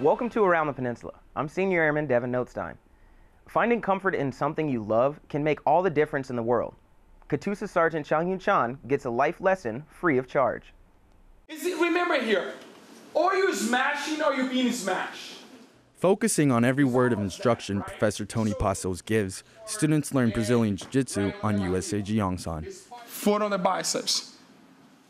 Welcome to Around the Peninsula. I'm Senior Airman Devin Notestein. Finding comfort in something you love can make all the difference in the world. KATUSA Sergeant Changyun Chan gets a life lesson free of charge. Remember here, or you're smashing or you're being smashed. Focusing on every word of instruction Professor Tony Pasos gives, students learn Brazilian Jiu-Jitsu on USAG Yongsan. Foot on the biceps.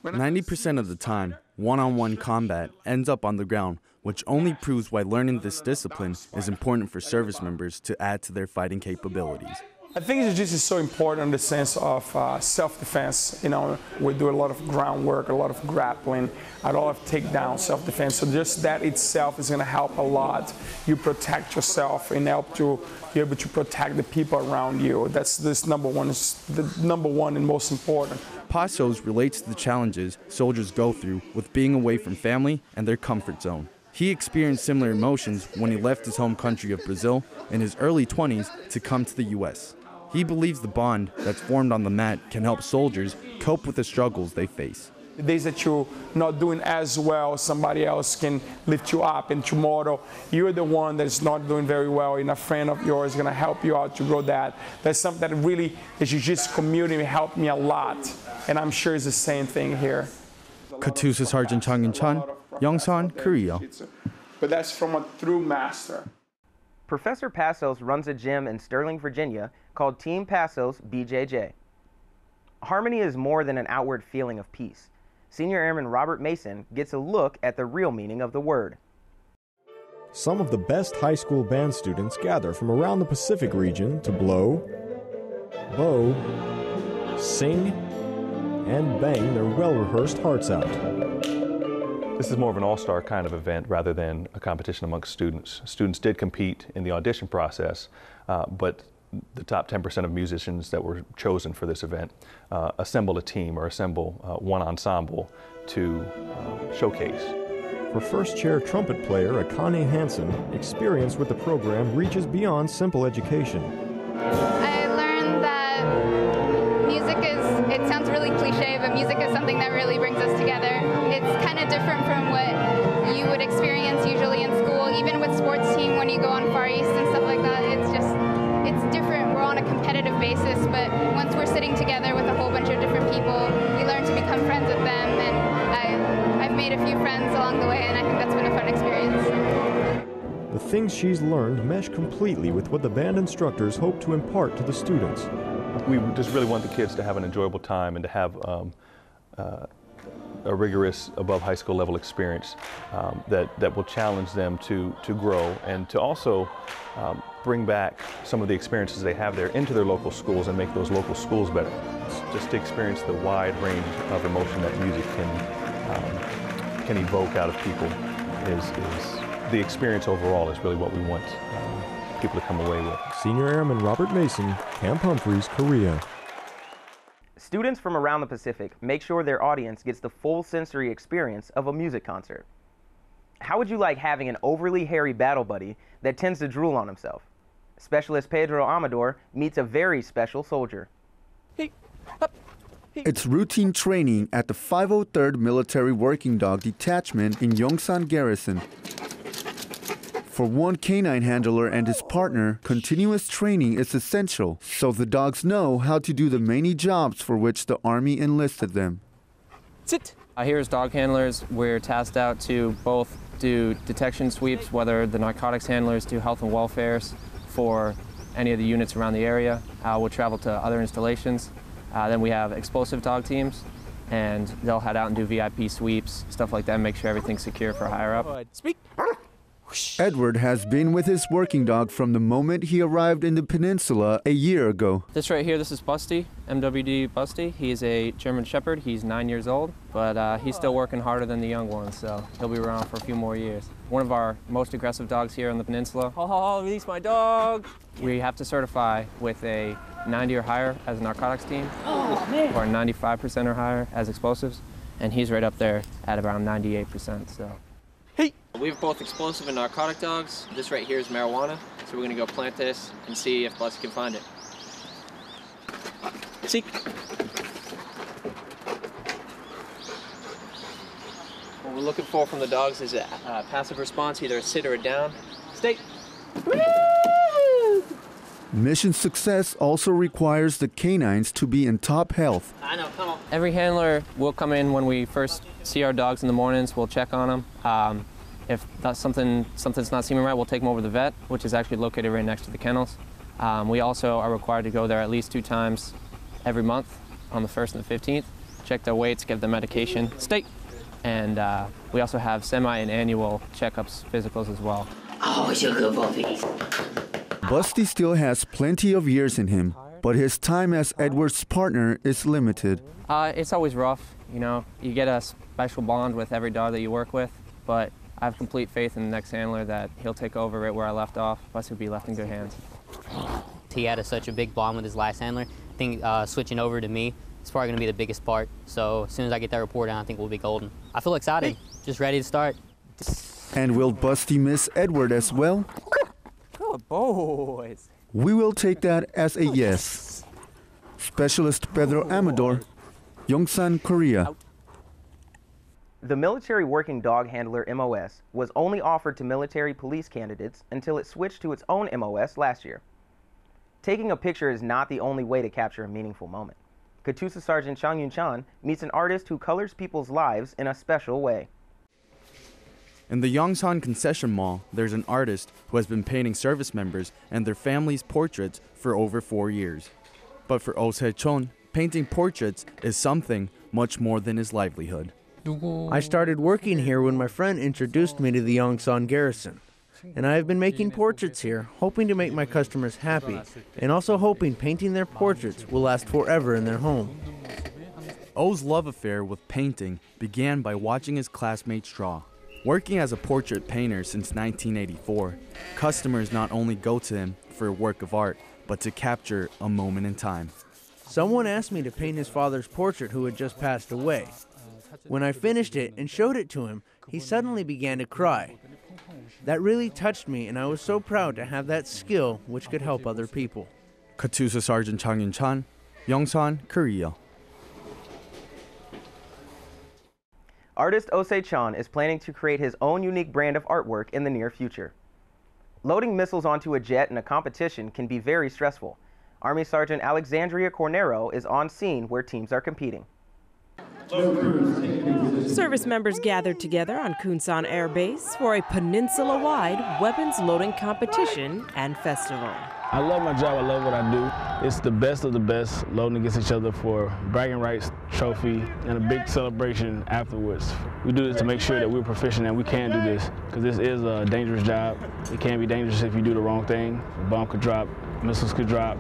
90% of the time, one-on-one combat ends up on the ground, which only proves why learning this discipline is important for service members to add to their fighting capabilities. I think Jiu-Jitsu is so important in the sense of self-defense. You know, we do a lot of groundwork, a lot of grappling, a lot of takedown, self-defense. So just that itself is going to help a lot. You protect yourself and help to be able to protect the people around you. That's the number one and most important. Pasos relates to the challenges soldiers go through with being away from family and their comfort zone. He experienced similar emotions when he left his home country of Brazil in his early 20s to come to the U.S. He believes the bond that's formed on the mat can help soldiers cope with the struggles they face. The days that you're not doing as well, somebody else can lift you up, and tomorrow you're the one that's not doing very well, and a friend of yours is going to help you out to grow that. That's something that really, the Jiu-Jitsu community helped me a lot, and I'm sure it's the same thing here. KATUSA Sergeant Changyun Chan, Yongsan, Korea. But that's from a true master. Professor Pasos runs a gym in Sterling, Virginia called Team Pasos BJJ. Harmony is more than an outward feeling of peace. Senior Airman Robert Mason gets a look at the real meaning of the word. Some of the best high school band students gather from around the Pacific region to blow, bow, sing, and bang their well-rehearsed hearts out. This is more of an all-star kind of event rather than a competition amongst students. Students did compete in the audition process, but the top 10% of musicians that were chosen for this event assemble a team or assemble one ensemble to showcase. For first-chair trumpet player Akane Hansen, experience with the program reaches beyond simple education. I learned that music it sounds really cliche, but music is something that really brings us together. It's kind of different from what you would experience usually in school, even with sports team when you go on Far East and stuff like that. It's different. We're on a competitive basis, but once we're sitting together with a whole bunch of different people, we learn to become friends with them, and I've made a few friends along the way, and I think that's been a fun experience. The things she's learned mesh completely with what the band instructors hope to impart to the students. We just really want the kids to have an enjoyable time and to have a rigorous above high school level experience that will challenge them to grow and to also bring back some of the experiences they have there into their local schools and make those local schools better. Just to experience the wide range of emotion that music can evoke out of people is the experience overall is really what we want people to come away with. Senior Airman Robert Mason, Camp Humphreys, Korea. Students from around the Pacific make sure their audience gets the full sensory experience of a music concert. How would you like having an overly hairy battle buddy that tends to drool on himself? Specialist Pedro Amador meets a very special soldier. It's routine training at the 503rd Military Working Dog Detachment in Yongsan Garrison. For one canine handler and his partner, continuous training is essential, so the dogs know how to do the many jobs for which the Army enlisted them. Sit! Here as dog handlers, we're tasked out to both do detection sweeps, whether the narcotics handlers do health and welfares for any of the units around the area. We'll travel to other installations. Then we have explosive dog teams, and they'll head out and do VIP sweeps, stuff like that, make sure everything's secure for higher up. Speak! Edward has been with his working dog from the moment he arrived in the peninsula a year ago. This right here, this is Busty, MWD Busty. He's a German Shepherd. He's 9 years old, but he's still working harder than the young ones, so he'll be around for a few more years. One of our most aggressive dogs here on the peninsula. Release my dog! We have to certify with a 90 or higher as a narcotics team, or 95% or higher as explosives, and he's right up there at around 98%. So. We have both explosive and narcotic dogs. This right here is marijuana, so we're gonna go plant this and see if Busty can find it. Seek. What we're looking for from the dogs is a passive response, either a sit or a down. Stay. Mission success also requires the canines to be in top health. I know, come on. Every handler will come in when we first see our dogs in the mornings. We'll check on them. If that's something's not seeming right, we'll take them over to the vet, which is actually located right next to the kennels. We also are required to go there at least 2 times every month on the 1st and the 15th, check their weights, give them medication. Stay. And we also have semi and annual checkups, physicals as well. Busty still has plenty of years in him, but his time as Edward's partner is limited. It's always rough, you know. You get a special bond with every dog that you work with, but I have complete faith in the next handler that he'll take over right where I left off. Plus, he'll be left in good hands. He had such a big bond with his last handler. I think switching over to me is probably going to be the biggest part. So as soon as I get that report down, I think we'll be golden. I feel excited, just ready to start. And will Busty miss Edward as well? Good boys. We will take that as a yes. Specialist Pedro Amador, Yongsan, Korea. The Military Working Dog Handler MOS was only offered to military police candidates until it switched to its own MOS last year. Taking a picture is not the only way to capture a meaningful moment. KATUSA Sergeant Chang Yun Chan meets an artist who colors people's lives in a special way. In the Yongsan Concession Mall, there's an artist who has been painting service members and their families' portraits for over 4 years. But for Oh Se-chon, painting portraits is something much more than his livelihood. I started working here when my friend introduced me to the Yongsan garrison. And I have been making portraits here, hoping to make my customers happy, and also hoping painting their portraits will last forever in their home. Oh's love affair with painting began by watching his classmates draw. Working as a portrait painter since 1984, customers not only go to him for a work of art, but to capture a moment in time. Someone asked me to paint his father's portrait who had just passed away. When I finished it and showed it to him, he suddenly began to cry. That really touched me, and I was so proud to have that skill which could help other people. KATUSA Sergeant Chang Yun Chan, Yongsan, Korea. Artist Oh Se-chon is planning to create his own unique brand of artwork in the near future. Loading missiles onto a jet in a competition can be very stressful. Army Sergeant Alexandria Cornero is on scene where teams are competing. Service members gathered together on Kunsan Air Base for a Peninsula-wide weapons loading competition and festival. I love my job, I love what I do. It's the best of the best, loading against each other for bragging rights, trophy, and a big celebration afterwards. We do this to make sure that we're proficient and we can do this, because this is a dangerous job. It can be dangerous if you do the wrong thing. A bomb could drop, missiles could drop,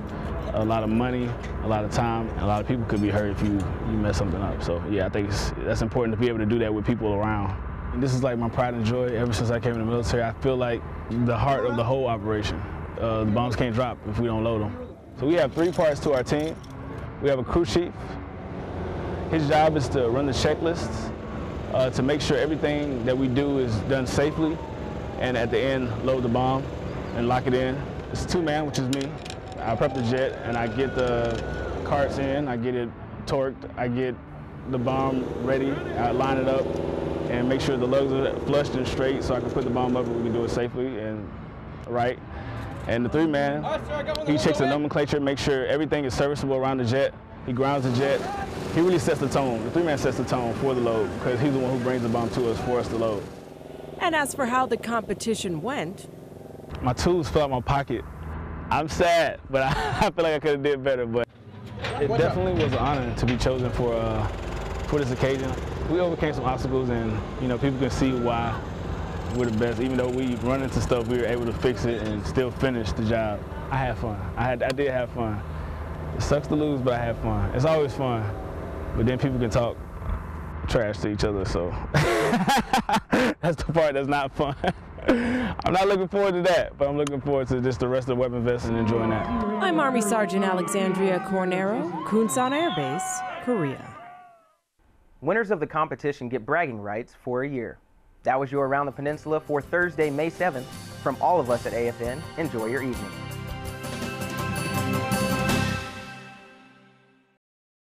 a lot of money, a lot of time, and a lot of people could be hurt if you mess something up. So yeah, I think that's important to be able to do that with people around. And this is like my pride and joy. Ever since I came in the military, I feel like the heart of the whole operation. The bombs can't drop if we don't load them. So we have 3 parts to our team. We have a crew chief. His job is to run the checklists, to make sure everything that we do is done safely, and at the end, load the bomb and lock it in. It's 2-man, which is me. I prep the jet and I get the carts in, I get it torqued, I get the bomb ready, I line it up and make sure the lugs are flushed and straight so I can put the bomb up and we can do it safely and right. And the 3-man, he checks the nomenclature, makes sure everything is serviceable around the jet. He grounds the jet. He really sets the tone. The 3-man sets the tone for the load because he's the one who brings the bomb to us for us to load. And as for how the competition went, my tools fell out my pocket. I'm sad, but I feel like I could have did better. But it definitely was an honor to be chosen for this occasion. We overcame some obstacles, and people can see why we're the best. Even though we run into stuff, we were able to fix it and still finish the job. I had fun. I did have fun. It sucks to lose, but I had fun. It's always fun, but then people can talk trash to each other, so that's the part that's not fun. I'm not looking forward to that, but I'm looking forward to just the rest of the weapon vest and enjoying that. I'm Army Sergeant Alexandria Cornero, Kunsan Air Base, Korea. Winners of the competition get bragging rights for a year. That was your Around the Peninsula for Thursday, May 7th. From all of us at AFN, enjoy your evening.